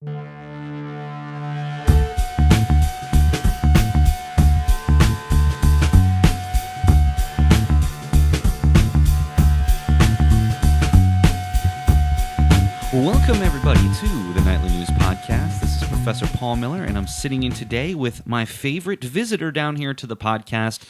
Welcome, everybody, to the Nightly News Podcast. This is Professor Paul Miller, and I'm sitting in today with my favorite visitor down here to the podcast,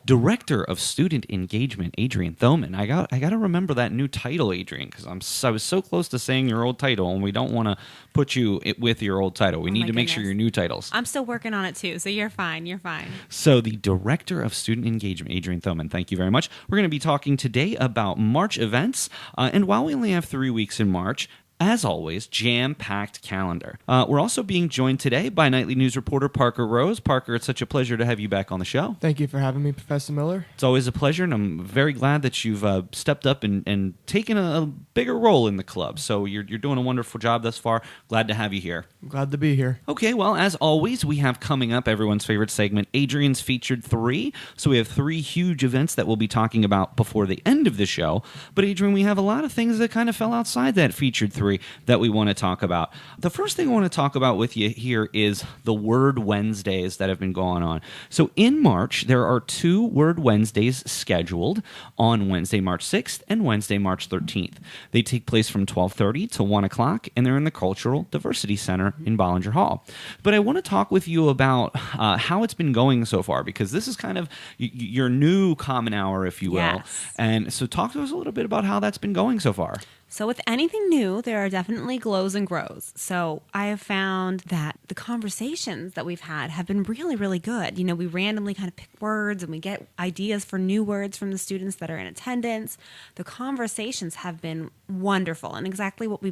Director of Student Engagement, Adrienne Thoman. I got to remember that new title, Adrienne, because I was so close to saying your old title, and we don't want to put you with your old title. We need to make sure your new titles. I'm still working on it, too, so you're fine. You're fine. So the Director of Student Engagement, Adrienne Thoman, thank you very much. We're going to be talking today about March events, and while we only have 3 weeks in March, as always, jam-packed calendar. We're also being joined today by Nightly News reporter Parker Rose. Parker, it's such a pleasure to have you back on the show. Thank you for having me, Professor Miller. It's always a pleasure, and I'm very glad that you've stepped up and taken a bigger role in the club. So you're doing a wonderful job thus far. Glad to have you here. I'm glad to be here. Okay, well, as always, we have coming up everyone's favorite segment, Adrienne's Featured 3. So we have 3 huge events that we'll be talking about before the end of the show. But Adrienne, we have a lot of things that kind of fell outside that Featured 3 that we want to talk about. The first thing I want to talk about with you here is the Word Wednesdays that have been going on. So in March, there are 2 Word Wednesdays scheduled on Wednesday, March 6th and Wednesday, March 13th. They take place from 12:30 to 1 o'clock, and they're in the Cultural Diversity Center in Bollinger Hall. But I want to talk with you about how it's been going so far, because this is kind of your new common hour, if you will. Yes. And so talk to us a little bit about how that's been going so far. So with anything new, there are definitely glows and grows. So I have found that the conversations that we've had have been really, really good. You know, we randomly kind of pick words and we get ideas for new words from the students that are in attendance. The conversations have been wonderful and exactly what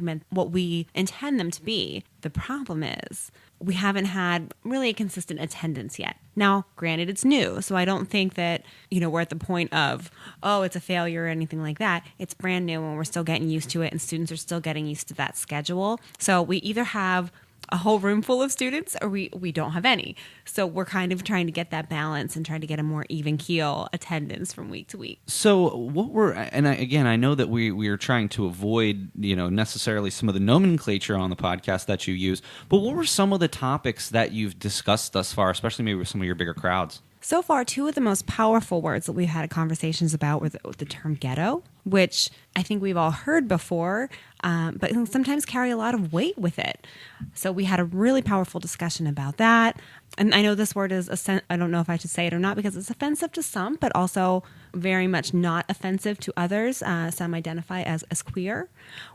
we intend them to be. The problem is we haven't had really a consistent attendance yet. Now, granted, it's new, so I don't think that, we're at the point of, oh, it's a failure or anything like that. It's brand new and we're still getting used to it, and students are still getting used to that schedule. So we either have a whole room full of students or we don't have any. So we're kind of trying to get that balance and trying to get a more even keel attendance from week to week. So I know that we are trying to avoid, necessarily some of the nomenclature on the podcast that you use, but what were some of the topics that you've discussed thus far, especially maybe with some of your bigger crowds? So far, 2 of the most powerful words that we've had conversations about were the term ghetto, which I think we've all heard before, but sometimes carry a lot of weight with it. So we had a really powerful discussion about that. And I know this word is, I don't know if I should say it or not, because it's offensive to some, but also very much not offensive to others. Some identify as queer.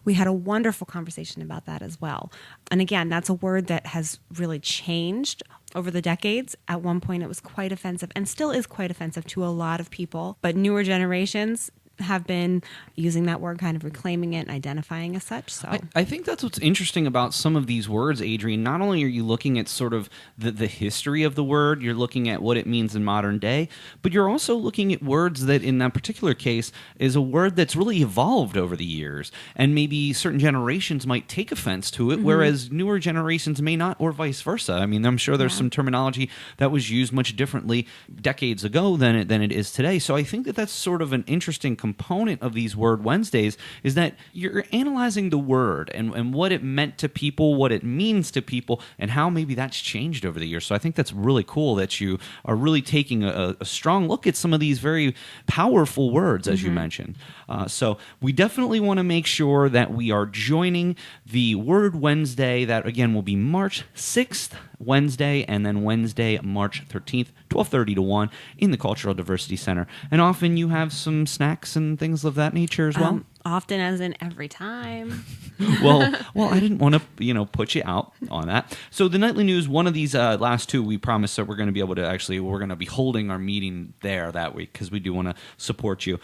We had a wonderful conversation about that as well. And again, that's a word that has really changed over the decades. At one point, it was quite offensive and still is quite offensive to a lot of people. But newer generations have been using that word, kind of reclaiming it and identifying as such. So I think that's what's interesting about some of these words, Adrienne. Not only are you looking at sort of the history of the word, you're looking at what it means in modern day, but you're also looking at words that in that particular case is a word that's really evolved over the years. And maybe certain generations might take offense to it, whereas newer generations may not, or vice versa. I mean, I'm sure there's some terminology that was used much differently decades ago than it is today. So I think that that's sort of an interesting component of these Word Wednesdays, is that you're analyzing the word and what it meant to people, what it means to people, and how maybe that's changed over the years. So I think that's really cool that you are really taking a strong look at some of these very powerful words, as you mentioned. So we definitely want to make sure that we are joining the Word Wednesday that, again, will be March 6th, Wednesday, and then Wednesday, March 13th, 12:30 to 1 in the Cultural Diversity Center. And often you have some snacks and things of that nature as well. Often, as in every time. well, I didn't want to, put you out on that. So the Nightly News, one of these last 2, we promised that we're going to be able to we're going to be holding our meeting there that week because we do want to support you.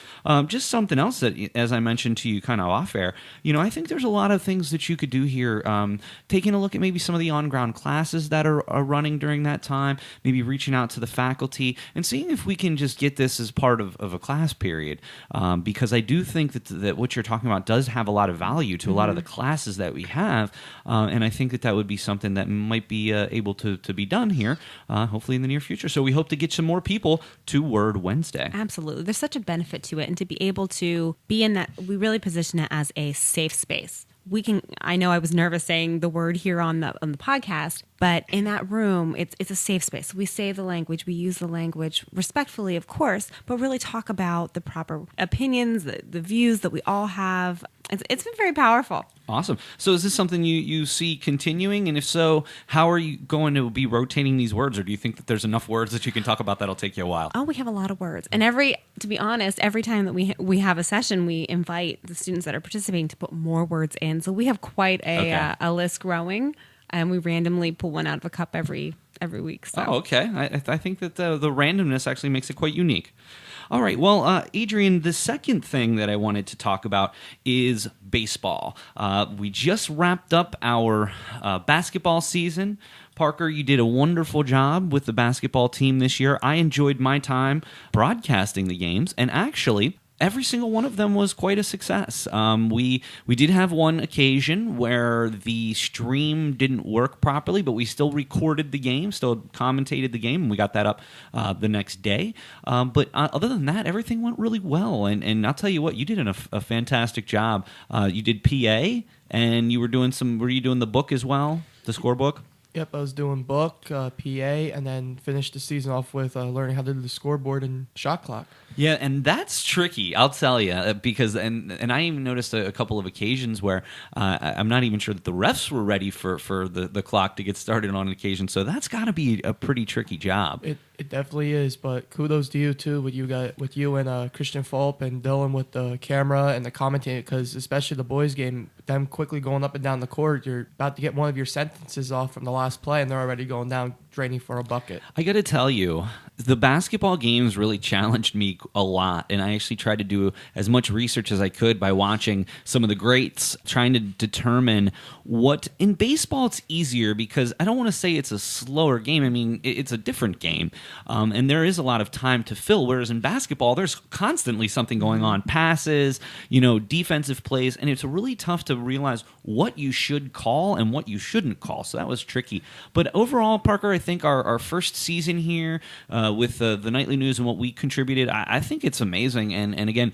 Just something else that, as I mentioned to you kind of off air, I think there's a lot of things that you could do here. Taking a look at maybe some of the on-ground classes that are running during that time, maybe reaching out to the faculty and seeing if we can just get this as part of a class period. Because I do think that what you're talking about does have a lot of value to a lot of the classes that we have, and I think that would be something that might be able to be done here, hopefully in the near future. So we hope to get some more people to Word Wednesday. Absolutely. There's such a benefit to it, and to be able to be in that, we really position it as a safe space I know I was nervous saying the word here on the podcast, but in that room, it's a safe space. We say the language, we use the language respectfully, of course, but really talk about the proper opinions, the views that we all have. It's been very powerful. Awesome. So is this something you see continuing? And if so, how are you going to be rotating these words? Or do you think that there's enough words that you can talk about that'll take you a while? Oh, we have a lot of words. And to be honest, every time that we have a session, we invite the students that are participating to put more words in. So we have quite a list growing, and we randomly pull one out of a cup every week. So. Oh, okay. I think that the randomness actually makes it quite unique. All right. Well, Adrienne, the second thing that I wanted to talk about is baseball. We just wrapped up our basketball season. Parker, you did a wonderful job with the basketball team this year. I enjoyed my time broadcasting the games, and actually, every single one of them was quite a success. We did have one occasion where the stream didn't work properly, but we still recorded the game, still commentated the game, and we got that up the next day. But other than that, everything went really well. And I'll tell you what, you did a fantastic job. You did PA, and were you doing the book as well, the scorebook? Yep, I was doing book, PA, and then finished the season off with learning how to do the scoreboard and shot clock. Yeah, and that's tricky, I'll tell you, because and I even noticed a couple of occasions where I'm not even sure that the refs were ready for the clock to get started on an occasion. So that's got to be a pretty tricky job. It definitely is, but kudos to you too, with you and Christian Fulp and Dylan with the camera and the commentating, because especially the boys game, them quickly going up and down the court, you're about to get one of your sentences off from the last play, and they're already going down draining for a bucket. I got to tell you, the basketball games really challenged me a lot, and I actually tried to do as much research as I could by watching some of the greats, trying to determine what... In baseball, it's easier because I don't want to say it's a slower game. I mean, it's a different game, and there is a lot of time to fill, whereas in basketball, there's constantly something going on. Passes, defensive plays, and it's really tough to realize what you should call and what you shouldn't call, so that was tricky. But overall, Parker, I think our first season here with the Nightly News and what we contributed, I think it's amazing. And again,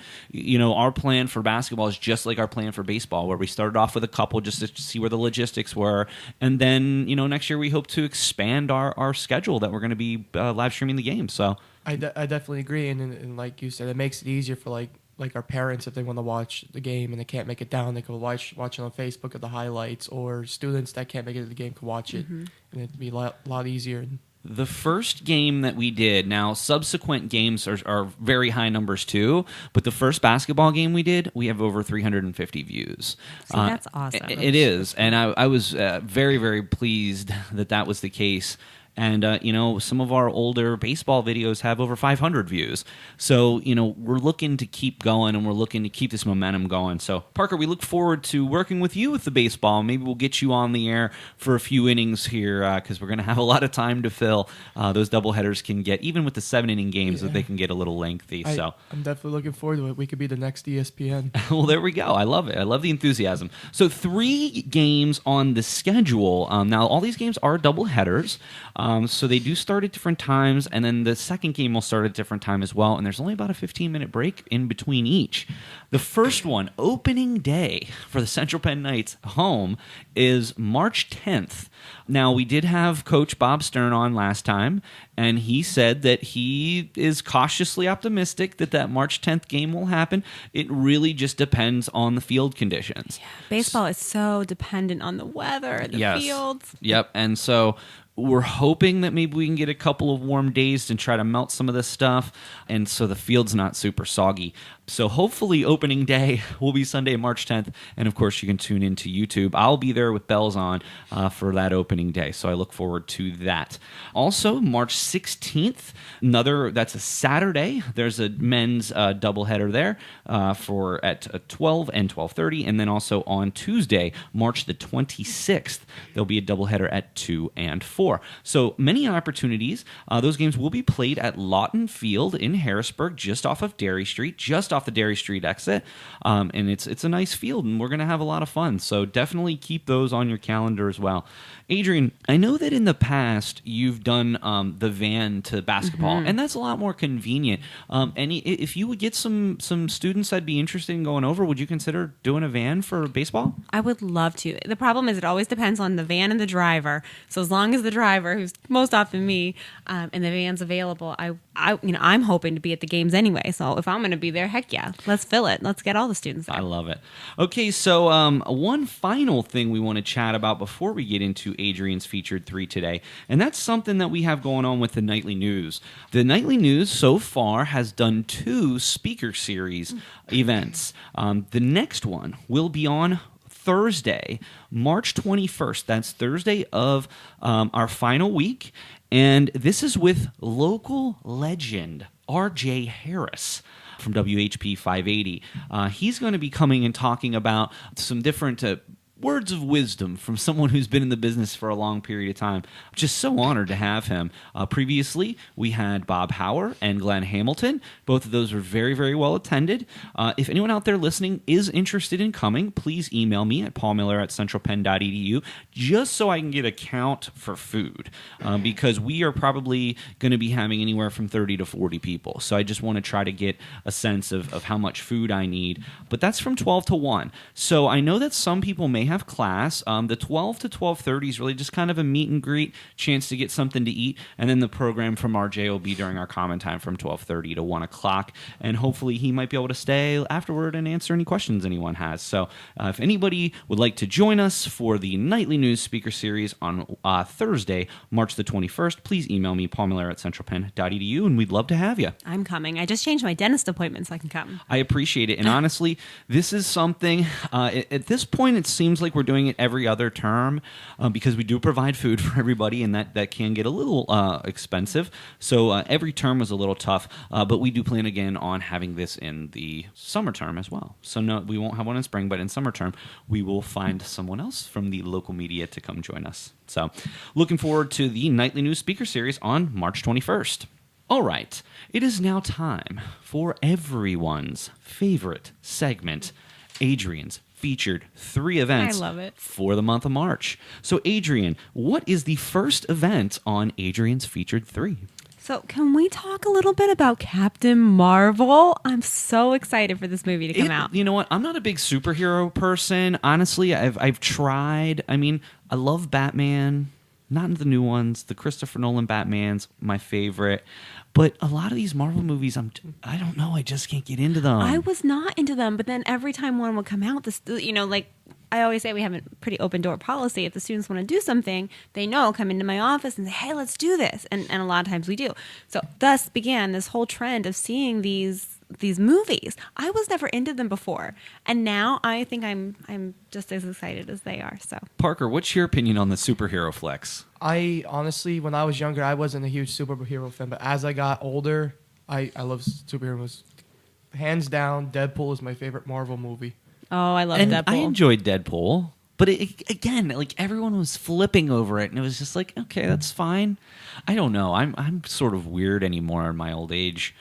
our plan for basketball is just like our plan for baseball, where we started off with a couple just to see where the logistics were. And then, next year we hope to expand our schedule that we're going to be live streaming the game. So I definitely agree. And like you said, it makes it easier for like our parents, if they want to watch the game and they can't make it down, they can watch it on Facebook of the highlights, or students that can't make it to the game can watch it, and it'd be a lot easier. The first game that we did, now subsequent games are very high numbers too, but the first basketball game we did, we have over 350 views. See, that's awesome. It is, and I was very, very pleased that was the case. And, some of our older baseball videos have over 500 views. So, we're looking to keep going, and we're looking to keep this momentum going. So, Parker, we look forward to working with you with the baseball. Maybe we'll get you on the air for a few innings here, because we're going to have a lot of time to fill. Those doubleheaders can get, even with the 7-inning games, that they can get a little lengthy. I'm definitely looking forward to it. We could be the next ESPN. Well, there we go. I love it. I love the enthusiasm. So 3 games on the schedule. Now, all these games are doubleheaders. So they do start at different times, and then the second game will start at a different time as well, and there's only about a 15-minute break in between each. The first one, opening day for the Central Penn Knights home, is March 10th. Now, we did have Coach Bob Stern on last time, and he said that he is cautiously optimistic that March 10th game will happen. It really just depends on the field conditions. Yeah. Baseball is so dependent on the weather, the fields. Yep, and so we're hoping that maybe we can get a couple of warm days to try to melt some of this stuff, and so the field's not super soggy. So hopefully opening day will be Sunday, March 10th, and of course you can tune into YouTube. I'll be there with bells on for that opening day, so I look forward to that. Also, March 16th, that's a Saturday. There's a men's doubleheader there for at 12 and 12:30, and then also on Tuesday, March the 26th, there'll be a doubleheader at 2 and 4. So many opportunities. Those games will be played at Lawton Field in Harrisburg, just off of Derry Street, just off off the Derry Street exit, and it's a nice field, and we're going to have a lot of fun. So definitely keep those on your calendar as well. Adrienne, I know that in the past you've done the van to basketball, and that's a lot more convenient. If you would get some students that'd be interested in going over, would you consider doing a van for baseball? I would love to. The problem is it always depends on the van and the driver. So as long as the driver, who's most often me, and the van's available, I'm hoping to be at the games anyway. So if I'm going to be there, heck yeah, let's fill it. Let's get all the students there. I love it. Okay, so one final thing we want to chat about before we get into Adrienne's featured 3 today, and that's something that we have going on with the Nightly News. The Nightly News so far has done 2 speaker series events. The next one will be on Thursday, March 21st. That's Thursday of our final week. And this is with local legend R.J. Harris from WHP 580. He's going to be coming and talking about some different words of wisdom from someone who's been in the business for a long period of time. I'm just so honored to have him. Previously, we had Bob Hauer and Glenn Hamilton. Both of those were very, very well attended. If anyone out there listening is interested in coming, please email me at paulmiller@centralpenn.edu just so I can get a count for food, because we are probably going to be having anywhere from 30 to 40 people. So I just want to try to get a sense of how much food I need. But that's from 12 to 1. So I know that some people may have class. The 12 to 12:30 is really just kind of a meet and greet, chance to get something to eat, and then the program from RJ will be during our common time from 12:30 to 1 o'clock, and hopefully he might be able to stay afterward and answer any questions anyone has. So if anybody would like to join us for the Nightly News Speaker Series on Thursday, March the 21st, please email me, paulmiller@centralpenn.edu, and we'd love to have you. I'm coming. I just changed my dentist appointment so I can come. I appreciate it, and honestly, this is something, at this point it seems like we're doing it every other term, because we do provide food for everybody, and that can get a little expensive. So every term was a little tough, but we do plan again on having this in the summer term as well. So no, we won't have one in spring, but in summer term, we will find someone else from the local media to come join us. So looking forward to the Nightly News Speaker Series on March 21st. All right, it is now time for everyone's favorite segment, Adrienne's featured 3 events I love it. for the month of March. So Adrienne, what is the first event on Adrienne's featured 3? So can we talk a little bit about Captain Marvel? I'm so excited for this movie to come out. You know what? I'm not a big superhero person. Honestly, I've tried. I mean, I love Batman. Not the new ones. The Christopher Nolan Batman's my favorite. But a lot of these Marvel movies, I don't know. I just can't get into them. I was not into them, but then every time one would come out, like I always say, we have a pretty open door policy. If the students want to do something, they know, come into my office and say, hey, let's do this. And a lot of times we do. So thus began this whole trend of seeing these movies. I was never into them before. And now I think I'm just as excited as they are. So Parker, what's your opinion on the superhero flicks? I honestly, when I was younger, I wasn't a huge superhero fan, but as I got older, I love superheroes. Hands down, Deadpool is my favorite Marvel movie. Oh, I love And Deadpool. I enjoyed Deadpool, but again, like everyone was flipping over it, and it was just like, okay, that's fine. I don't know. I'm sort of weird anymore in my old age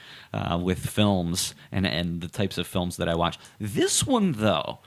with films and the types of films that I watch. This one, though,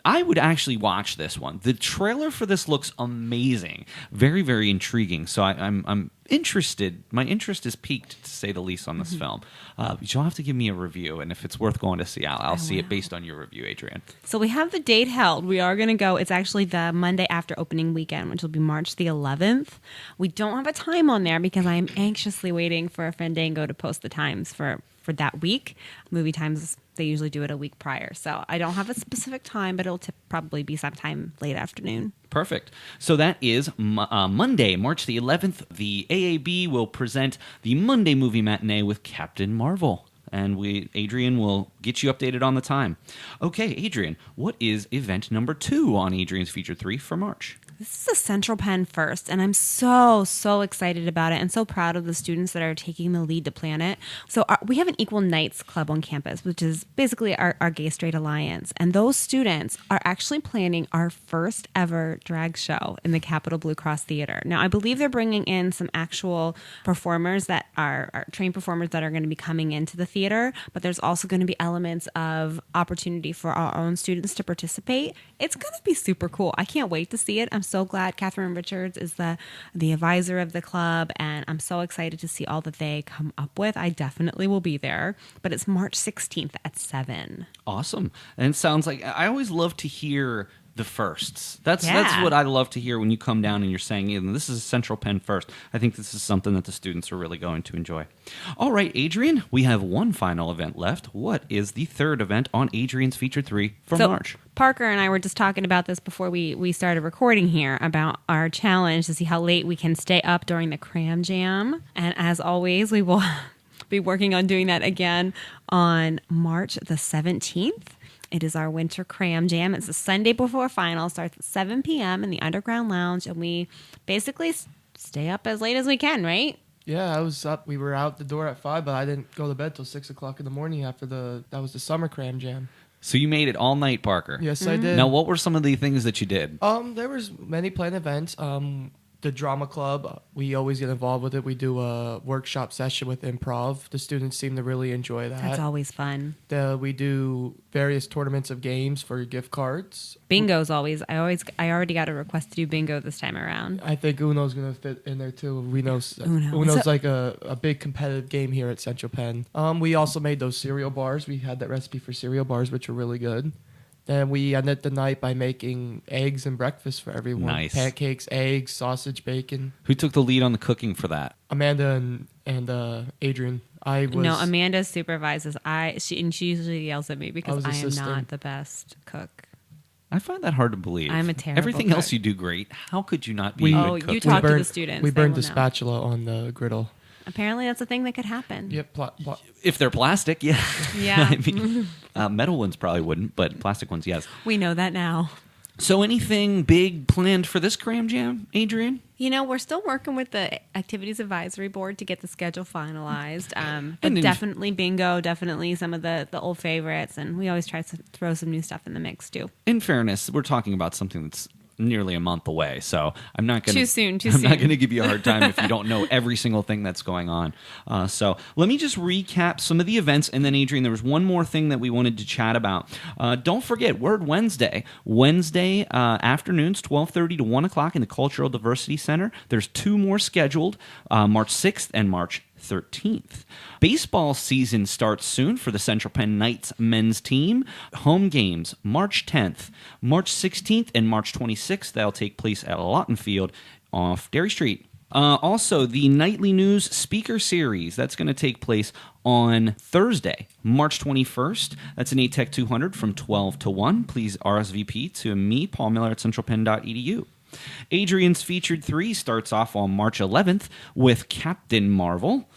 I would actually watch this one. The trailer for this looks amazing, very, very intriguing. So I'm interested. My interest is piqued, to say the least, on this film. But you'll have to give me a review, and if it's worth going to see, I'll see it based on your review, Adrienne. So we have the date held. We are going to go. It's actually the Monday after opening weekend, which will be March the 11th. We don't have a time on there because I am anxiously waiting for Fandango to post the times for that week. Movie times, they usually do it a week prior. So I don't have a specific time, but it'll probably be sometime late afternoon. Perfect. So that is Monday, March the 11th. The AAB will present the Monday movie matinee with Captain Marvel. And Adrienne will get you updated on the time. Okay, Adrienne, what is event number 2 on Adrienne's Featured 3 for March? This is a Central Penn first, and I'm so excited about it and so proud of the students that are taking the lead to plan it. So we have an Equal Nights Club on campus, which is basically our Gay Straight Alliance. And those students are actually planning our first ever drag show in the Capitol Blue Cross Theater. Now, I believe they're bringing in some actual performers that are trained performers that are going to be coming into the theater theater, but there's also going to be elements of opportunity for our own students to participate. It's going to be super cool. I can't wait to see it. I'm so glad Catherine Richards is the advisor of the club, and I'm so excited to see all that they come up with. I definitely will be there, but it's March 16th at 7. Awesome. And it sounds like I always love to hear the firsts. That's Yeah. what I love to hear when you come down and you're saying, this is a Central Penn first. I think this is something that the students are really going to enjoy. All right, Adrienne, we have one final event left. What is the third event on Adrienne's Feature 3 for March? Parker and I were just talking about this before we started recording here about our challenge to see how late we can stay up during the Cram Jam. And as always, we will be working on doing that again on March the 17th. It is our winter Cram Jam. It's the Sunday before finals. Starts at 7 p.m. in the Underground Lounge, and we basically stay up as late as we can, right? Yeah, I was up. We were out the door at 5, but I didn't go to bed till 6 o'clock in the morning after that was the summer Cram Jam. So you made it all night, Parker. Yes, I did. Now, what were some of the things that you did? There was many planned events. The drama club, we always get involved with it. We do a workshop session with improv. The students seem to really enjoy that. That's always fun. We do various tournaments of games for gift cards. Bingo's always. I already got a request to do bingo this time around. I think Uno's going to fit in there too. We know Uno. Uno's like a big competitive game here at Central Penn. We also made those cereal bars. We had that recipe for cereal bars, which are really good. Then we ended the night by making eggs and breakfast for everyone. Nice. Pancakes, eggs, sausage, bacon. Who took the lead on the cooking for that? Amanda and Adrienne. No, Amanda supervises. She usually yells at me I because was I am assisting. not the best cook. I find that hard to believe. I'm a terrible Everything cook. else you do great. How could you not be a Oh, good cook? you talk to the students. We They burned will the know. spatula on the griddle. Apparently, that's a thing that could happen. Yep. If they're plastic, yeah. Yeah. I mean, metal ones probably wouldn't, but plastic ones, yes. We know that now. So anything big planned for this Cram Jam, Adrienne? We're still working with the Activities Advisory Board to get the schedule finalized. But And in- definitely bingo, definitely some of the old favorites. And we always try to throw some new stuff in the mix, too. In fairness, we're talking about something that's nearly a month away, so I'm not going Too soon. I'm not going to give you a hard time if you don't know every single thing that's going on. So let me just recap some of the events, and then Adrienne, there was one more thing that we wanted to chat about. Don't forget Word Wednesday afternoons, 12:30 to 1 o'clock in the Cultural Diversity Center. There's 2 more scheduled, March 6th and March 13th. Baseball season starts soon for the Central Penn Knights men's team. Home games March 10th, March 16th, and March 26th. That'll take place at Lawton Field off Derry Street. Also, the Nightly News Speaker Series, that's going to take place on Thursday, March 21st. That's an ATEC 200 from 12 to 1. Please RSVP to me, Paul Miller at centralpenn.edu. Adrienne's Featured 3 starts off on March 11th with Captain Marvel.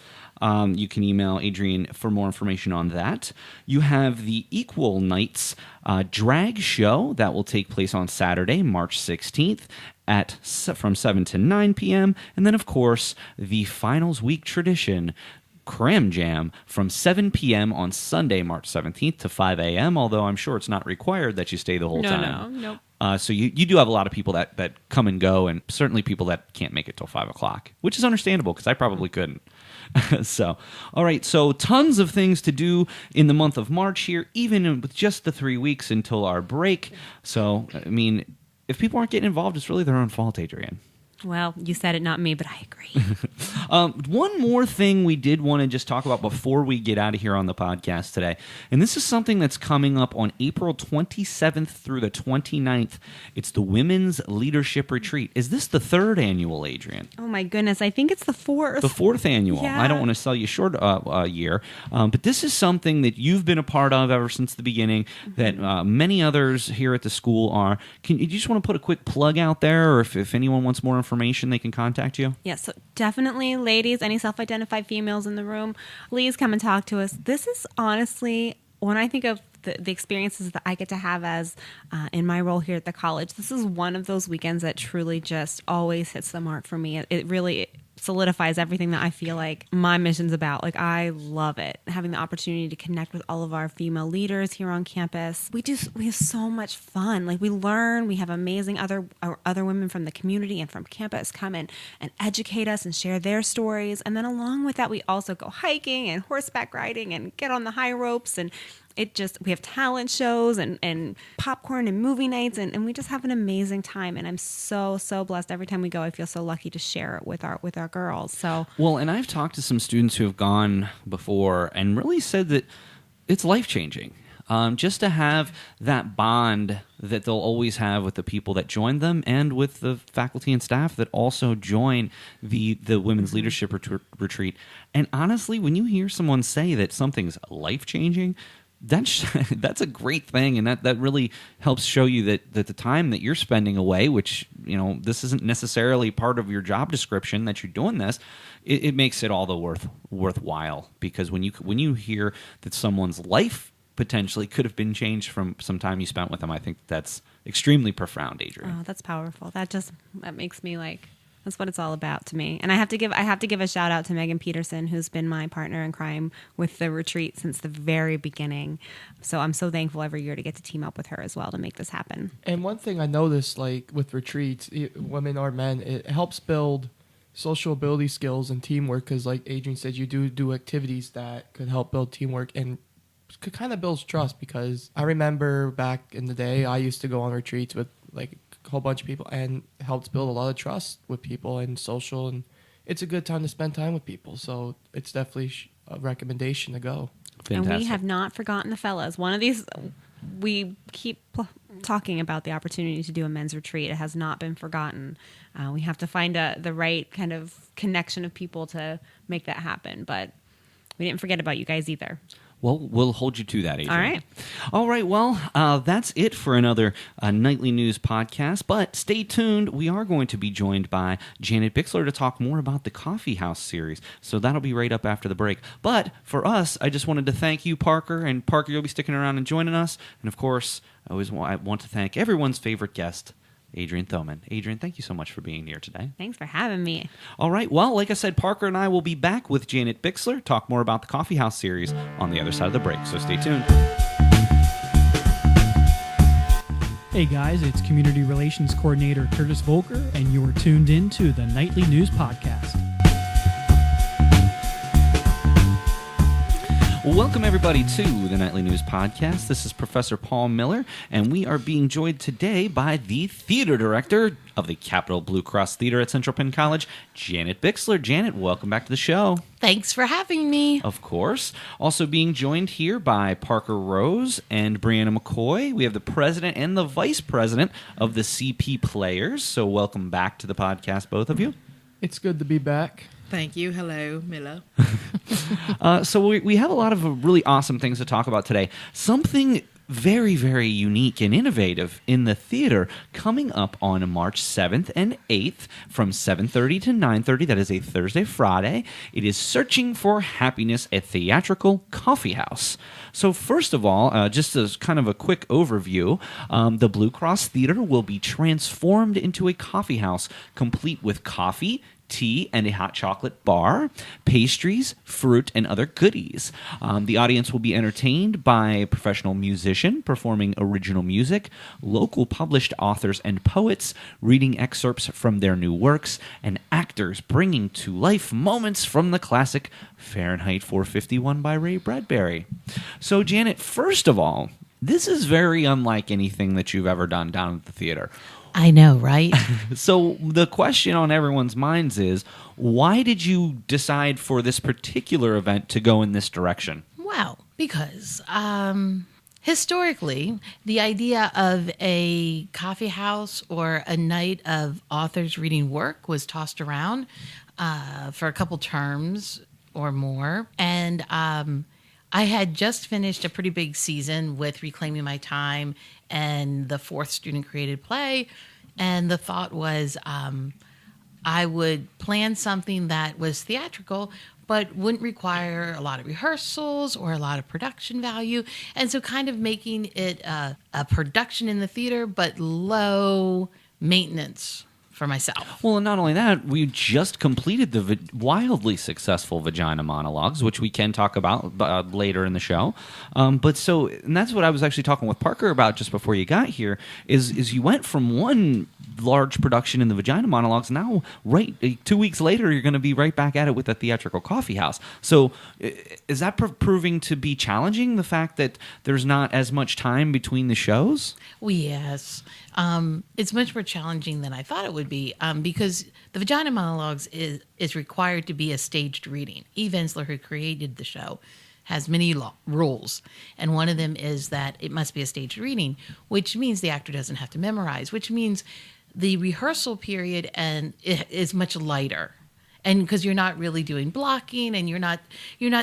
You can email Adrienne for more information on that. You have the Equal Nights drag show that will take place on Saturday, March 16th from 7 to 9 p.m. And then, of course, the Finals Week tradition, Cram Jam, from 7 p.m. on Sunday, March 17th to 5 a.m., although I'm sure it's not required that you stay the whole time. No. So you do have a lot of people that come and go, and certainly people that can't make it till 5 o'clock, which is understandable because I probably couldn't. So, all right, so tons of things to do in the month of March here, even with just the 3 weeks until our break. So, I mean, if people aren't getting involved, it's really their own fault, Adrienne. Well, you said it, not me, but I agree. One more thing we did want to just talk about before we get out of here on the podcast today, and this is something that's coming up on April 27th through the 29th. It's the Women's Leadership Retreat. Is this the 3rd annual, Adrienne? Oh, my goodness. I think it's the 4th. The 4th annual. Yeah. I don't want to sell you short a year, but this is something that you've been a part of ever since the beginning, that many others here at the school are. You just want to put a quick plug out there, or if anyone wants more information, they can contact you? Yeah, so definitely, ladies, any self-identified females in the room, please come and talk to us. This is honestly, when I think of the experiences that I get to have as in my role here at the college, this is one of those weekends that truly just always hits the mark for me. It really solidifies everything that I feel like my mission's about. Like, I love it. Having the opportunity to connect with all of our female leaders here on campus. We have so much fun. Like, we learn, we have amazing other women from the community and from campus come in and educate us and share their stories. And then along with that, we also go hiking and horseback riding and get on the high ropes, and we have talent shows and popcorn and movie nights, and we just have an amazing time. And I'm so blessed every time we go. I feel so lucky to share it with our girls. So well, and I've talked to some students who have gone before and really said that it's life-changing. Just to have that bond that they'll always have with the people that join them and with the faculty and staff that also join the Women's Leadership Retreat. And honestly, when you hear someone say that something's life-changing, that's a great thing, and that really helps show you that the time that you're spending away, which, you know, this isn't necessarily part of your job description that you're doing this, it makes it all the worthwhile. Because when you hear that someone's life potentially could have been changed from some time you spent with them, I think that's extremely profound, Adrienne. Oh, that's powerful. That makes me like, that's what it's all about to me. And I have to give a shout out to Megan Peterson, who's been my partner in crime with the retreat since the very beginning. So I'm so thankful every year to get to team up with her as well to make this happen. And one thing I noticed, like with retreats, women or men, it helps build social ability skills and teamwork. Because like Adrienne said, you do activities that could help build teamwork and could kind of builds trust. Because I remember back in the day, I used to go on retreats with like a whole bunch of people and helps build a lot of trust with people and social, and it's a good time to spend time with people. So it's definitely a recommendation to go. Fantastic. And we have not forgotten the fellas. One of these, we keep talking about the opportunity to do a men's retreat. It has not been forgotten. We have to find the right kind of connection of people to make that happen, but we didn't forget about you guys either. Well, we'll hold you to that, Adrienne. All right. All right. Well, that's it for another Nightly News podcast. But stay tuned. We are going to be joined by Janet Bixler to talk more about the Coffeehouse series. So that'll be right up after the break. But for us, I just wanted to thank you, Parker. And Parker, you'll be sticking around and joining us. And of course, I want to thank everyone's favorite guest, Adrienne Thoman. Adrienne, thank you so much for being here today. Thanks for having me. All right. Well, like I said, Parker and I will be back with Janet Bixler, talk more about the Coffeehouse series on the other side of the break. So stay tuned. Hey guys, it's Community Relations Coordinator Curtis Volker, and you're tuned in to the Nightly News Podcast. Welcome, everybody, to the Nightly News Podcast. This is Professor Paul Miller, and we are being joined today by the Theater Director of the Capital Blue Cross Theater at Central Penn College, Janet Bixler. Janet, welcome back to the show. Thanks for having me. Of course. Also being joined here by Parker Rose and Brianna McCoy. We have the President and the Vice President of the CP Players. So welcome back to the podcast, both of you. It's good to be back. Thank you. Hello, Miller. So we have a lot of really awesome things to talk about today. Something very, very unique and innovative in the theater coming up on March 7th and 8th from 7:30 to 9:30. That is a Thursday, Friday. It is Searching for Happiness at Theatrical Coffeehouse. So first of all, just as kind of a quick overview, the Blue Cross Theater will be transformed into a coffee house complete with coffee, tea, and a hot chocolate bar, pastries, fruit, and other goodies. The audience will be entertained by a professional musician performing original music, local published authors and poets reading excerpts from their new works, and actors bringing to life moments from the classic Fahrenheit 451 by Ray Bradbury. So, Janet, first of all, this is very unlike anything that you've ever done down at the theater. I know, right? So the question on everyone's minds is, why did you decide for this particular event to go in this direction? Well, because historically, the idea of a coffee house or a night of authors reading work was tossed around for a couple terms or more. And I had just finished a pretty big season with Reclaiming My Time and the fourth student-created play. And the thought was I would plan something that was theatrical, but wouldn't require a lot of rehearsals or a lot of production value. And so kind of making it a production in the theater, but low maintenance for myself. Well, and not only that, we just completed the wildly successful Vagina Monologues, which we can talk about later in the show. And that's what I was actually talking with Parker about just before you got here, is you went from one large production in the Vagina Monologues, now 2 weeks later, you're going to be right back at it with the Theatrical Coffeehouse. So is that proving to be challenging, the fact that there's not as much time between the shows? Well, yes. It's much more challenging than I thought it would be, because the Vagina Monologues is required to be a staged reading. Eve Ensler, who created the show, has many rules, and one of them is that it must be a staged reading, which means the actor doesn't have to memorize, which means the rehearsal period is much lighter. And because you're not really doing blocking, and you're not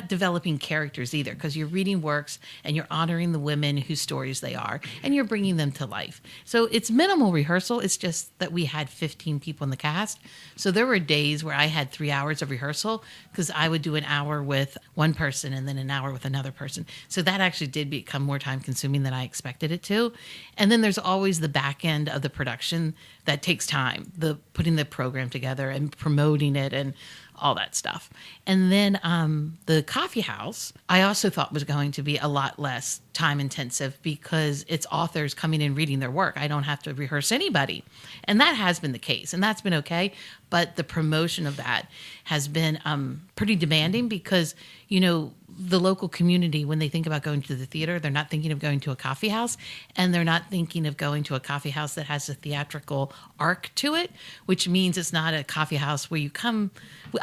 developing characters either, because you're reading works and you're honoring the women whose stories they are, and you're bringing them to life. So it's minimal rehearsal. It's just that we had 15 people in the cast. So there were days where I had 3 hours of rehearsal, because I would do an hour with one person and then an hour with another person. So that actually did become more time consuming than I expected it to. And then there's always the back end of the production that takes time, the putting the program together and promoting it and all that stuff. And then the coffee house, I also thought was going to be a lot less time intensive, because it's authors coming in reading their work. I don't have to rehearse anybody. And that has been the case, and that's been okay. But the promotion of that has been pretty demanding, because, the local community, when they think about going to the theater, they're not thinking of going to a coffee house, and they're not thinking of going to a coffee house that has a theatrical arc to it, which means it's not a coffee house where you come.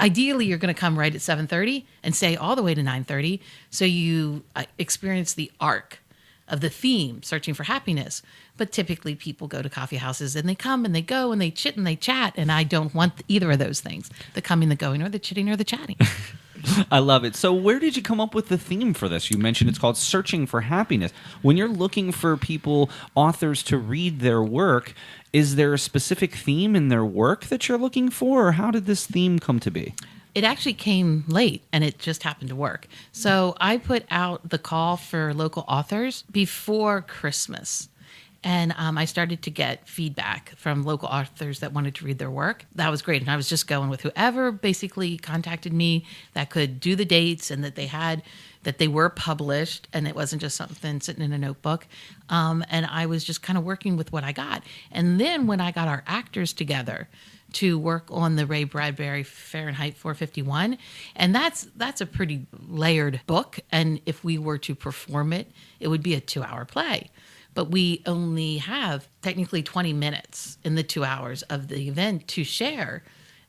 Ideally, you're going to come right at 7:30 and stay all the way to 9:30, so you experience the arc of the theme, searching for happiness. But typically people go to coffee houses and they come and they go and they chit and they chat, and I don't want either of those things, the coming, the going, or the chitting or the chatting. I love it. So where did you come up with the theme for this? You mentioned it's called Searching for Happiness. When you're looking for authors to read their work, is there a specific theme in their work that you're looking for, or how did this theme come to be? It actually came late, and it just happened to work. So I put out the call for local authors before Christmas. And I started to get feedback from local authors that wanted to read their work. That was great. And I was just going with whoever basically contacted me that could do the dates, and that they were published, and it wasn't just something sitting in a notebook. And I was just kind of working with what I got. And then when I got our actors together to work on the Ray Bradbury Fahrenheit 451, and that's a pretty layered book. And if we were to perform it, it would be a 2-hour play. But we only have technically 20 minutes in the 2 hours of the event to share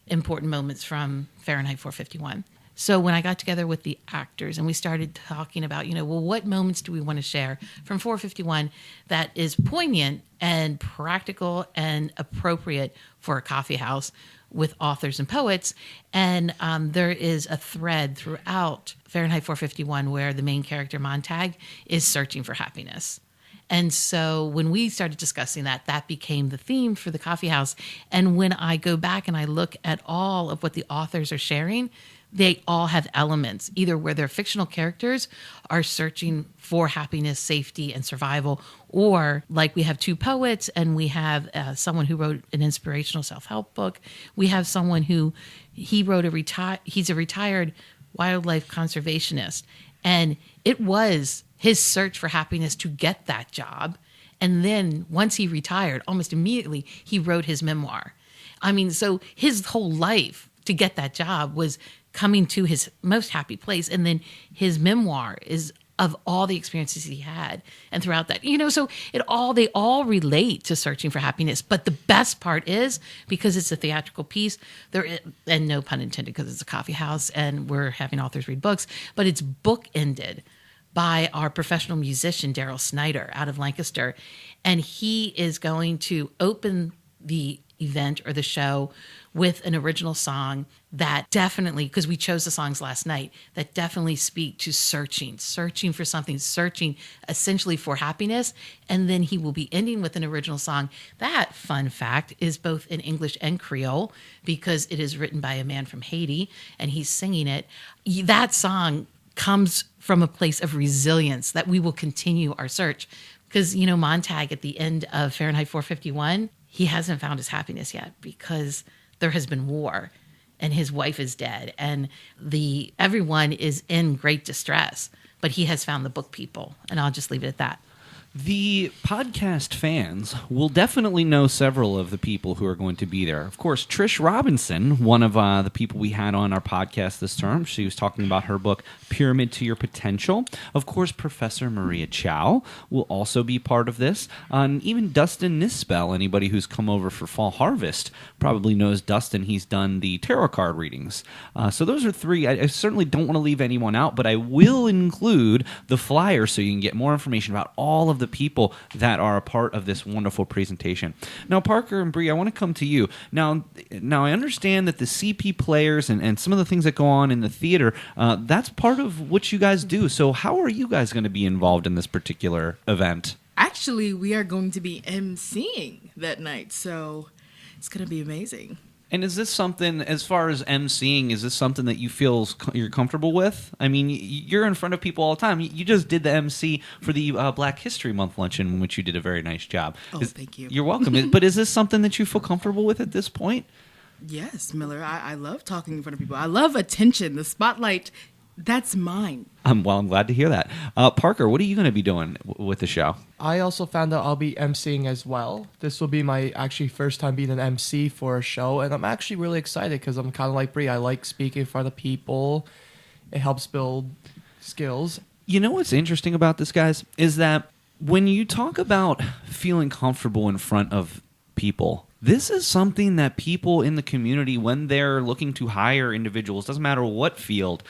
important moments from Fahrenheit 451. So when I got together with the actors and we started talking about, what moments do we want to share from 451 that is poignant and practical and appropriate for a coffee house with authors and poets. And there is a thread throughout Fahrenheit 451 where the main character, Montag, is searching for happiness. And so when we started discussing that became the theme for the coffee house. And when I go back and I look at all of what the authors are sharing, they all have elements, either where their fictional characters are searching for happiness, safety, and survival, or like we have 2 poets, and we have someone who wrote an inspirational self-help book. We have someone who he's a retired wildlife conservationist, and it was his search for happiness to get that job. And then once he retired, almost immediately, he wrote his memoir. I mean, so his whole life to get that job was coming to his most happy place. And then his memoir is of all the experiences he had. And throughout that, so they all relate to searching for happiness. But the best part is, because it's a theatrical piece, and no pun intended, because it's a coffee house and we're having authors read books, but it's bookended by our professional musician, Daryl Snyder, out of Lancaster. And he is going to open the event or the show with an original song that definitely, because we chose the songs last night, that definitely speak to searching for something, searching essentially for happiness. And then he will be ending with an original song that, fun fact, is both in English and Creole, because it is written by a man from Haiti and he's singing it. That song comes from a place of resilience that we will continue our search. Because, Montag at the end of Fahrenheit 451, he hasn't found his happiness yet because there has been war and his wife is dead and everyone is in great distress, but he has found the book people, and I'll just leave it at that. The podcast fans will definitely know several of the people who are going to be there. Of course, Trish Robinson, one of the people we had on our podcast this term, she was talking about her book, Pyramid to Your Potential. Of course, Professor Maria Chow will also be part of this. And even Dustin Nispel, anybody who's come over for Fall Harvest, probably knows Dustin. He's done the tarot card readings. So those are three. I certainly don't want to leave anyone out, but I will include the flyer so you can get more information about all of the people that are a part of this wonderful presentation. Now, Parker and Bree, I want to come to you. Now I understand that the CP players and some of the things that go on in the theater, that's part of what you guys do. So how are you guys going to be involved in this particular event? Actually, we are going to be emceeing that night, so it's going to be amazing. And is this something, as far as emceeing, is this something that you feel you're comfortable with? I mean, you're in front of people all the time. You just did the MC for the Black History Month luncheon, in which you did a very nice job. Oh, thank you. You're welcome. But is this something that you feel comfortable with at this point? Yes, Miller. I love talking in front of people. I love attention. The spotlight, that's mine. I'm glad to hear that. Parker, what are you going to be doing with the show? I also found out I'll be emceeing as well. This will be my actually first time being an MC for a show, and I'm actually really excited because I'm kind of like Bree. I like speaking in front of people. It helps build skills. You know what's interesting about this, guys, is that when you talk about feeling comfortable in front of people, this is something that people in the community, when they're looking to hire individuals, doesn't matter what field,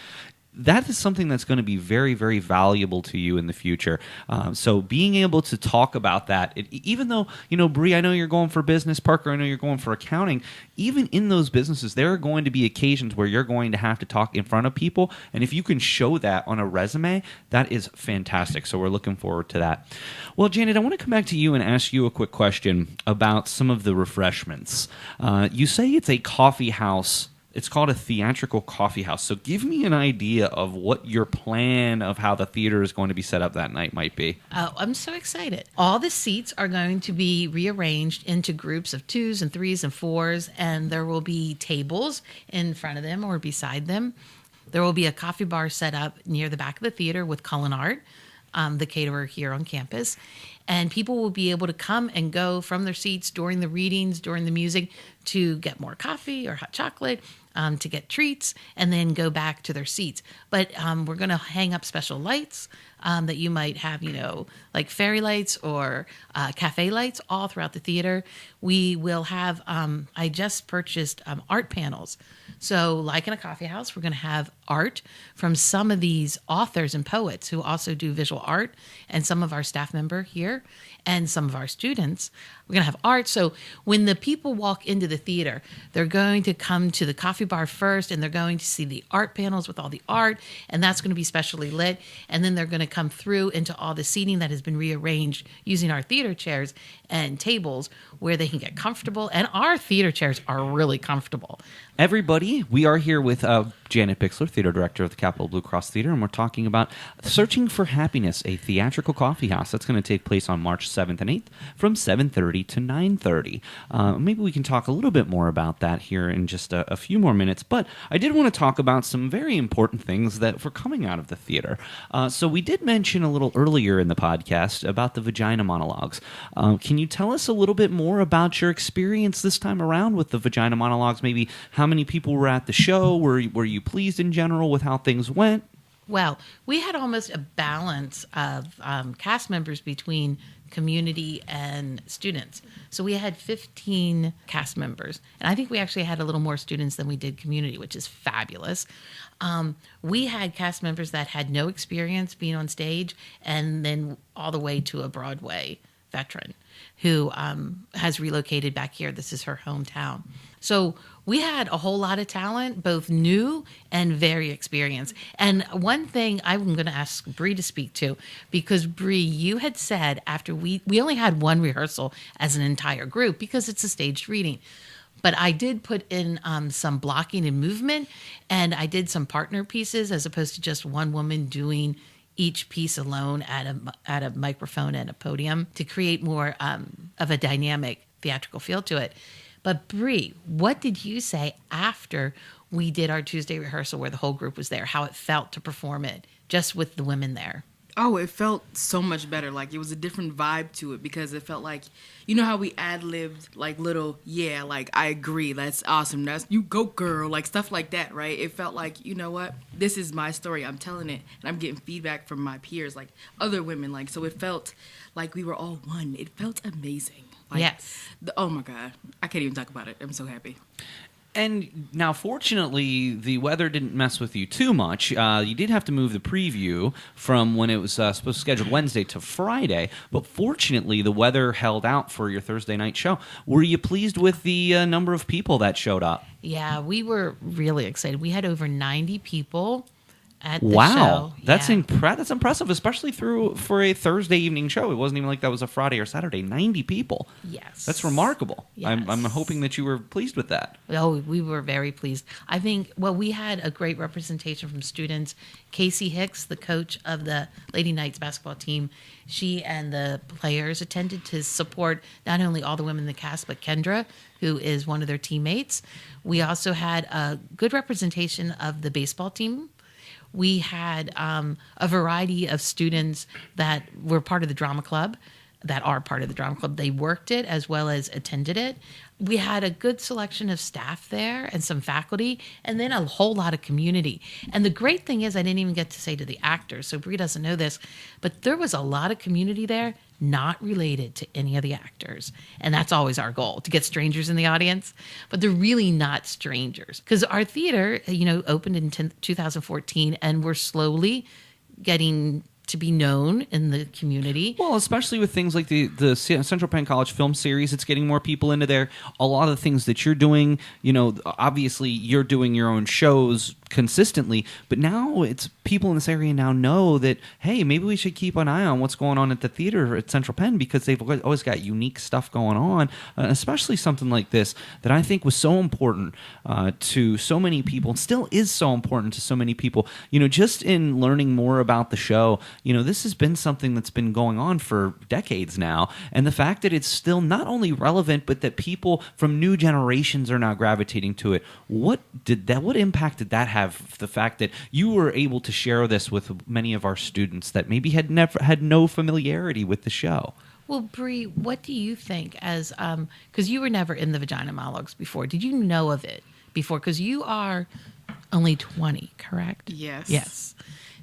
that is something that's going to be very, very valuable to you in the future. So being able to talk about that, even though, Bree, I know you're going for business, Parker, I know you're going for accounting, even in those businesses, there are going to be occasions where you're going to have to talk in front of people. And if you can show that on a resume, that is fantastic. So we're looking forward to that. Well, Janet, I want to come back to you and ask you a quick question about some of the refreshments. You say it's a coffee house. It's called a Theatrical Coffeehouse. So give me an idea of what your plan of how the theater is going to be set up that night might be. Oh, I'm so excited. All the seats are going to be rearranged into groups of 2s and 3s and 4s, and there will be tables in front of them or beside them. There will be a coffee bar set up near the back of the theater with Culinart, the caterer here on campus. And people will be able to come and go from their seats during the readings, during the music, to get more coffee or hot chocolate, to get treats, and then go back to their seats. But we're going to hang up special lights that you might have, like fairy lights or cafe lights all throughout the theater. We will have, I just purchased art panels. So like in a coffee house, we're going to have art from some of these authors and poets who also do visual art, and some of our staff member here and some of our students. We're going to have art. So when the people walk into the theater, they're going to come to the coffee bar first, and they're going to see the art panels with all the art, and that's going to be specially lit. And then they're going to come through into all the seating that has been rearranged using our theater chairs and tables where they can get comfortable. And our theater chairs are really comfortable. Everybody, we are here with Janet Bixler, Theater Director of the Capital Blue Cross Theater, and we're talking about Searching for Happiness, a theatrical coffee house. That's going to take place on March 7th and 8th from 7:30 to 9:30. Maybe we can talk a little bit more about that here in just a few more minutes, but I did want to talk about some very important things that were coming out of the theater. So we did mention a little earlier in the podcast about the vagina monologues. Can you tell us a little bit more about your experience this time around with the vagina monologues? Maybe how many people were at the show? Were you pleased in general with how things went? Well, we had almost a balance of cast members between community and students. So we had 15 cast members. And I think we actually had a little more students than we did community, which is fabulous. We had cast members that had no experience being on stage, and then all the way to a Broadway veteran who has relocated back here. This is her hometown. So we had a whole lot of talent, both new and very experienced. And one thing I'm going to ask Bree to speak to, because Bree, you had said after we only had one rehearsal as an entire group because it's a staged reading. But I did put in some blocking and movement, and I did some partner pieces as opposed to just one woman doing each piece alone at a microphone and a podium to create more of a dynamic theatrical feel to it. But Bree, what did you say after we did our Tuesday rehearsal where the whole group was there, how it felt to perform it just with the women there? Oh, it felt so much better. Like, it was a different vibe to it because it felt like, you know how we ad-libbed, like, little, yeah, like, I agree, that's awesome, that's, you go, girl, like, stuff like that, right? It felt like, you know what, this is my story, I'm telling it, and I'm getting feedback from my peers, like, other women, like, so it felt like we were all one. It felt amazing. Like, Yes. Oh, my God. I can't even talk about it. I'm so happy. And now, fortunately, the weather didn't mess with you too much. You did have to move the preview from when it was supposed to scheduled Wednesday to Friday, but fortunately, the weather held out for your Thursday night show. Were you pleased with the number of people that showed up? Yeah, we were really excited. We had over 90 people at the Wow, show. that's Yeah. that's impressive, especially for a Thursday evening show. It wasn't even like that was a Friday or Saturday. 90 people. Yes. That's remarkable. I'm Yes. hoping that you were pleased with that. Oh, we were very pleased. I think, well, we had a great representation from students. Casey Hicks, the coach of the Lady Knights basketball team, she and the players attended to support not only all the women in the cast, but Kendra, who is one of their teammates. We also had a good representation of the baseball team. We had a variety of students that were part of the drama club, that are part of the drama club. They worked it as well as attended it. We had a good selection of staff there and some faculty, and then a whole lot of community. And the great thing is, I didn't even get to say to the actors, so Brie doesn't know this, but there was a lot of community there not related to any of the actors. And that's always our goal, to get strangers in the audience. But they're really not strangers. Because our theater, opened in 2014, and we're slowly getting to be known in the community. Well, especially with things like the Central Penn College Film Series, it's getting more people into there. A lot of the things that you're doing, obviously you're doing your own shows consistently, but now it's people in this area now know that, hey, maybe we should keep an eye on what's going on at the theater at Central Penn because they've always got unique stuff going on, especially something like this that I think was so important to so many people and still is so important to so many people. Just in learning more about the show, this has been something that's been going on for decades now, and the fact that it's still not only relevant, but that people from new generations are now gravitating to it. What impact did that have? The fact that you were able to share this with many of our students that maybe had never had no familiarity with the show. Well, Bree, what do you think as, because you were never in the Vagina Monologues before. Did you know of it before? Because you are only 20, correct? Yes. Yes.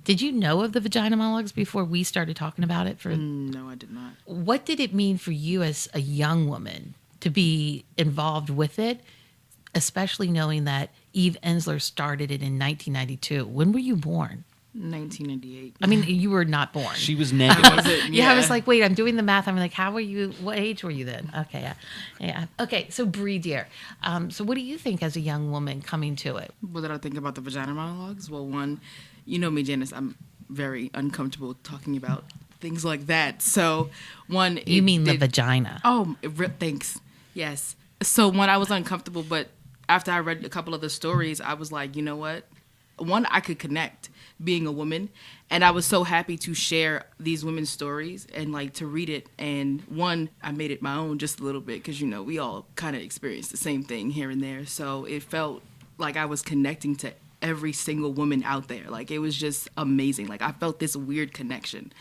Did you know of the Vagina Monologues before we started talking about it? No, I did not. What did it mean for you as a young woman to be involved with it, especially knowing that Eve Ensler started it in 1992? When were you born? 1998. I mean, you were not born. She was negative. Yeah, I was like, wait, I'm doing the math. I'm like, how were you? What age were you then? Okay, yeah. Okay, so Bree, dear, so what do you think as a young woman coming to it? What did I think about the Vagina Monologues? Well, one, you know me, Janice, I'm very uncomfortable talking about things like that. So, one... You mean the vagina. Oh, thanks. Yes. So, one, I was uncomfortable, but after I read a couple of the stories, I was like, you know what? One, I could connect being a woman, and I was so happy to share these women's stories and like to read it. And one, I made it my own just a little bit because we all kind of experienced the same thing here and there. So it felt like I was connecting to every single woman out there. Like, it was just amazing. Like, I felt this weird connection.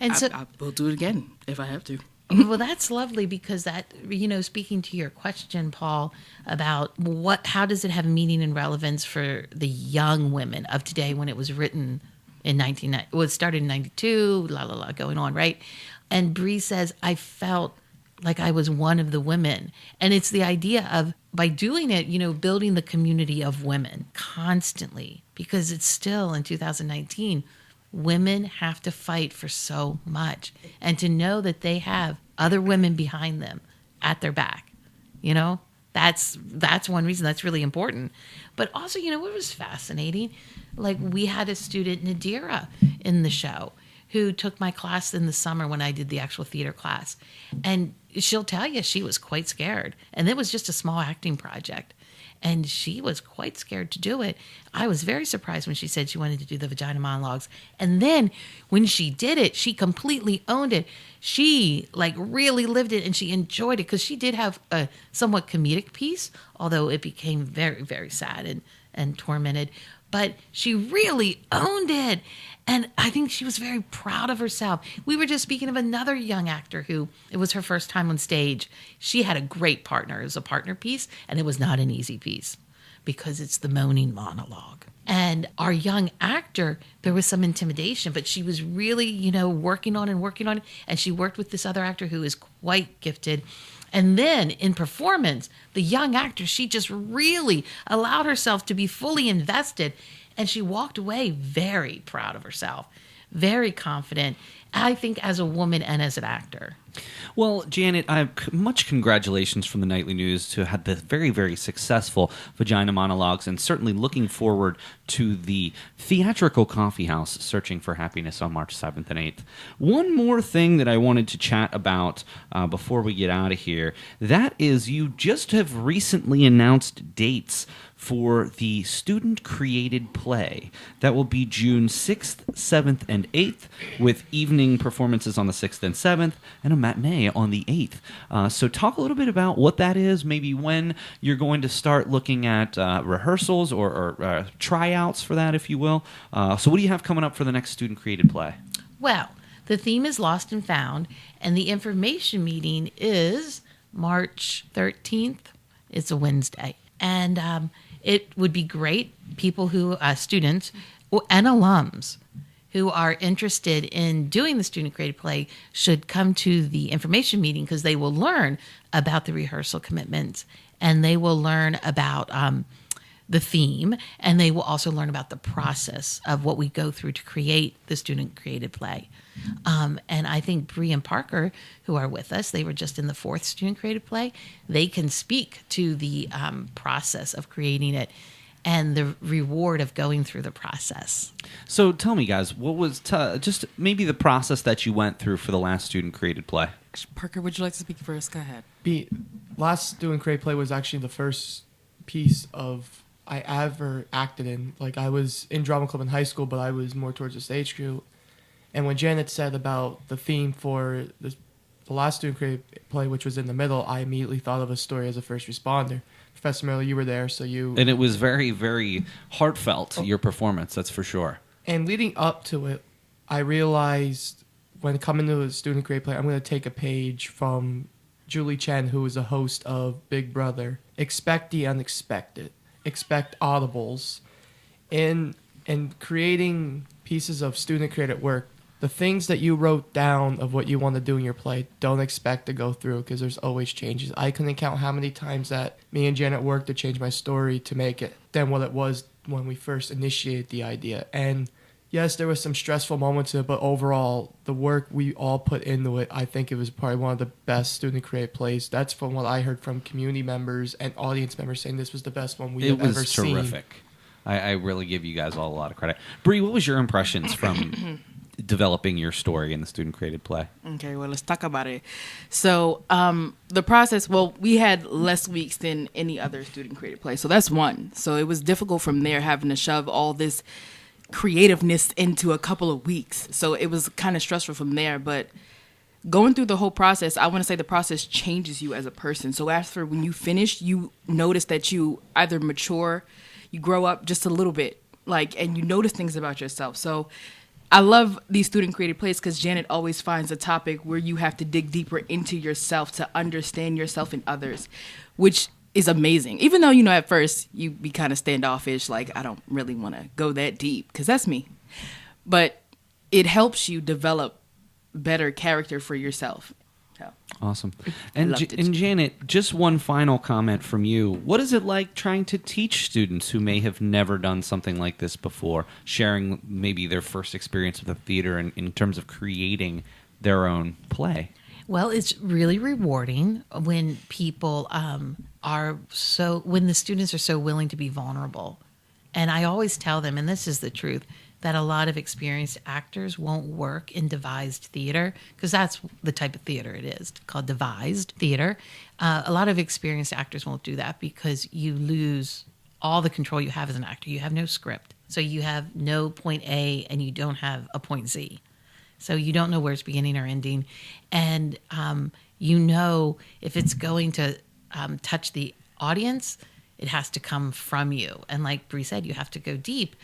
And so I will do it again if I have to. Well, that's lovely because that, speaking to your question, Paul, about how does it have meaning and relevance for the young women of today when it was written in it started in 92, going on, right? And Bree says, I felt like I was one of the women. And it's the idea of, by doing it, building the community of women constantly, because it's still in 2019, women have to fight for so much, and to know that they have other women behind them at their back, that's one reason that's really important. But also, it was fascinating. Like, we had a student, Nadira, in the show who took my class in the summer when I did the actual theater class. And she'll tell you she was quite scared. And it was just a small acting project. And she was quite scared to do it. I was very surprised when she said she wanted to do the vagina monologues. And then when she did it, she completely owned it. She like really lived it and she enjoyed it because she did have a somewhat comedic piece, although it became very, very sad and tormented. But she really owned it. And I think she was very proud of herself. We were just speaking of another young actor who it was her first time on stage. She had a great partner. It was a partner piece, and it was not an easy piece because it's the moaning monologue. And our young actor, there was some intimidation, but she was really, working on it. And she worked with this other actor who is quite gifted. And then in performance, the young actor, she just really allowed herself to be fully invested. And she walked away very proud of herself, very confident, I think, as a woman and as an actor. Well, Janet, much congratulations from the Nightly News to have the very, very successful Vagina Monologues, and certainly looking forward to the Theatrical Coffeehouse, Searching for Happiness, on March 7th and 8th. One more thing that I wanted to chat about before we get out of here, that is you just have recently announced dates for the student-created play. That will be June 6th, 7th, and 8th, with evening performances on the 6th and 7th, and a matinee on the 8th. So talk a little bit about what that is, maybe when you're going to start looking at rehearsals or tryouts for that, if you will. So what do you have coming up for the next student-created play? Well, the theme is Lost and Found, and the information meeting is March 13th. It's a Wednesday. And it would be great, people who, students and alums who are interested in doing the student created play should come to the information meeting because they will learn about the rehearsal commitments and they will learn about the theme, and they will also learn about the process of what we go through to create the student created play. And I think Bree and Parker, who are with us, they were just in the 4th student created play. They can speak to the process of creating it and the reward of going through the process. So tell me, guys, what was just maybe the process that you went through for the last student created play? Parker, would you like to speak first? Go ahead. Last student created play was actually the first piece of I ever acted in. Like, I was in drama club in high school, but I was more towards the stage crew. And when Janet said about the theme for the last student created play, which was in the middle, I immediately thought of a story as a first responder. Professor Miller, you were there, so you... And it was very, very heartfelt, your performance, that's for sure. And leading up to it, I realized when coming to a student created play, I'm going to take a page from Julie Chen, who is a host of Big Brother. Expect the unexpected. Expect audibles. In creating pieces of student-created work, the things that you wrote down of what you want to do in your play, don't expect to go through because there's always changes. I couldn't count how many times that me and Janet worked to change my story to make it than what it was when we first initiated the idea. And yes, there was some stressful moments in it, but overall, the work we all put into it, I think it was probably one of the best student-created plays. That's from what I heard from community members and audience members saying this was the best one we have ever seen. It was terrific. I really give you guys all a lot of credit. Bree, what was your impressions from developing your story in the student-created play? Okay, well, let's talk about it. So the process, well, we had less weeks than any other student-created play, so that's one. So it was difficult from there having to shove all this creativeness into a couple of weeks. So it was kind of stressful from there, but going through the whole process, I want to say the process changes you as a person. So after when you finish, you notice that you either mature, you grow up just a little bit, and you notice things about yourself. So I love these student created plays because Janet always finds a topic where you have to dig deeper into yourself to understand yourself and others, which is amazing. Even though, at first you be kind of standoffish, I don't really want to go that deep because that's me. But it helps you develop better character for yourself. Awesome. And Janet, just one final comment from you. What is it like trying to teach students who may have never done something like this before, sharing maybe their first experience with the theater in terms of creating their own play? Well, it's really rewarding when people when the students are so willing to be vulnerable. And I always tell them, and this is the truth, that a lot of experienced actors won't work in devised theater, because that's the type of theater it is, called devised theater. A lot of experienced actors won't do that because you lose all the control you have as an actor. You have no script. So you have no point A and you don't have a point Z. So you don't know where it's beginning or ending. And you know if it's going to touch the audience, it has to come from you. And like Bree said, you have to go deep.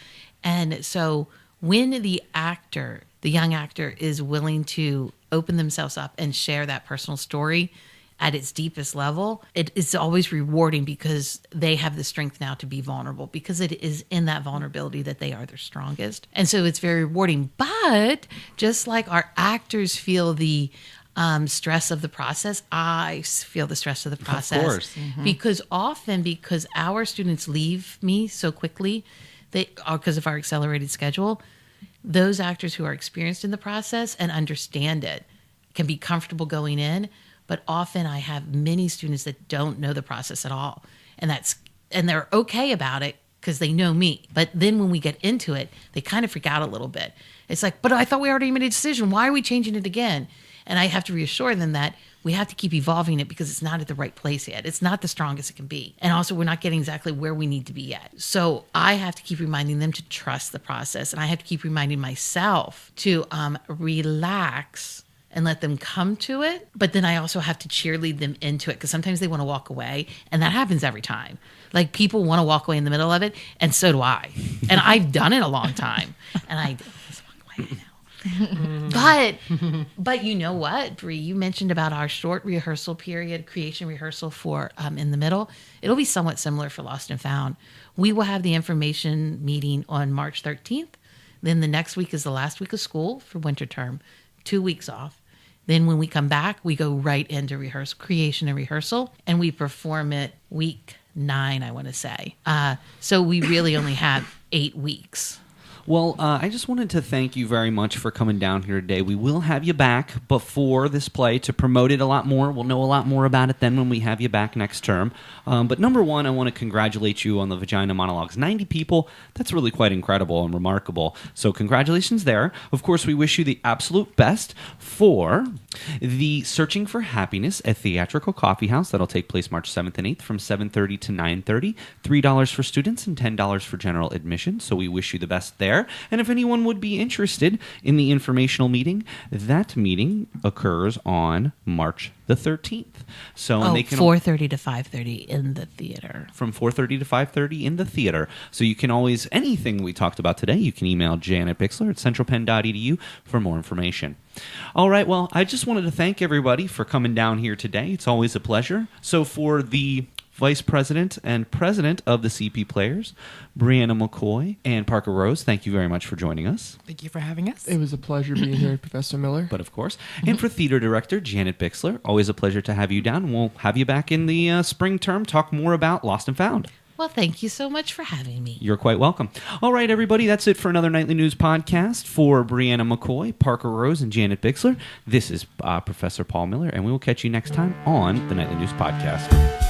And so when the actor, the young actor, is willing to open themselves up and share that personal story at its deepest level, it is always rewarding because they have the strength now to be vulnerable, because it is in that vulnerability that they are their strongest. And so it's very rewarding. But just like our actors feel the stress of the process, I feel the stress of the process. Of course. Because our students leave me so quickly, because of our accelerated schedule, those actors who are experienced in the process and understand it can be comfortable going in. But often I have many students that don't know the process at all. And they're okay about it because they know me. But then when we get into it, they kind of freak out a little bit. It's like, but I thought we already made a decision. Why are we changing it again? And I have to reassure them that we have to keep evolving it because it's not at the right place yet. It's not the strongest it can be. And also, we're not getting exactly where we need to be yet. So I have to keep reminding them to trust the process. And I have to keep reminding myself to relax and let them come to it. But then I also have to cheerlead them into it, because sometimes they want to walk away. And that happens every time. Like, people want to walk away in the middle of it. And so do I. And I've done it a long time. And I just walk away now. But you know what, Bree, you mentioned about our short rehearsal period, creation rehearsal for in the middle. It'll be somewhat similar for Lost and Found. We will have the information meeting on March 13th. Then the next week is the last week of school for winter term, 2 weeks off. Then when we come back, we go right into creation and rehearsal, and we perform it week 9, I want to say. So we really only have 8 weeks. Well, I just wanted to thank you very much for coming down here today. We will have you back before this play to promote it a lot more. We'll know a lot more about it then when we have you back next term. But number one, I want to congratulate you on the Vagina Monologues. 90 people, that's really quite incredible and remarkable. So congratulations there. Of course, we wish you the absolute best for the Searching for Happiness at Theatrical Coffeehouse. That'll take place March 7th and 8th from 7:30 to 9:30. $3 for students and $10 for general admission. So we wish you the best there. And if anyone would be interested in the informational meeting, that meeting occurs on March the 13th. So they can 4:30 to 5:30 in the theater. From 4:30 to 5:30 in the theater. So you can always, anything we talked about today, you can email Janet Bixler at centralpenn.edu for more information. All right, well, I just wanted to thank everybody for coming down here today. It's always a pleasure. So for the Vice President and President of the CP Players, Brianna McCoy and Parker Rose, thank you very much for joining us. Thank you for having us. It was a pleasure being here, Professor Miller. But of course. And for Theater Director Janet Bixler, always a pleasure to have you down. We'll have you back in the spring term, talk more about Lost and Found. Well, thank you so much for having me. You're quite welcome. All right, everybody, that's it for another Nightly News podcast. For Brianna McCoy, Parker Rose, and Janet Bixler, this is Professor Paul Miller, and we will catch you next time on the Nightly News podcast.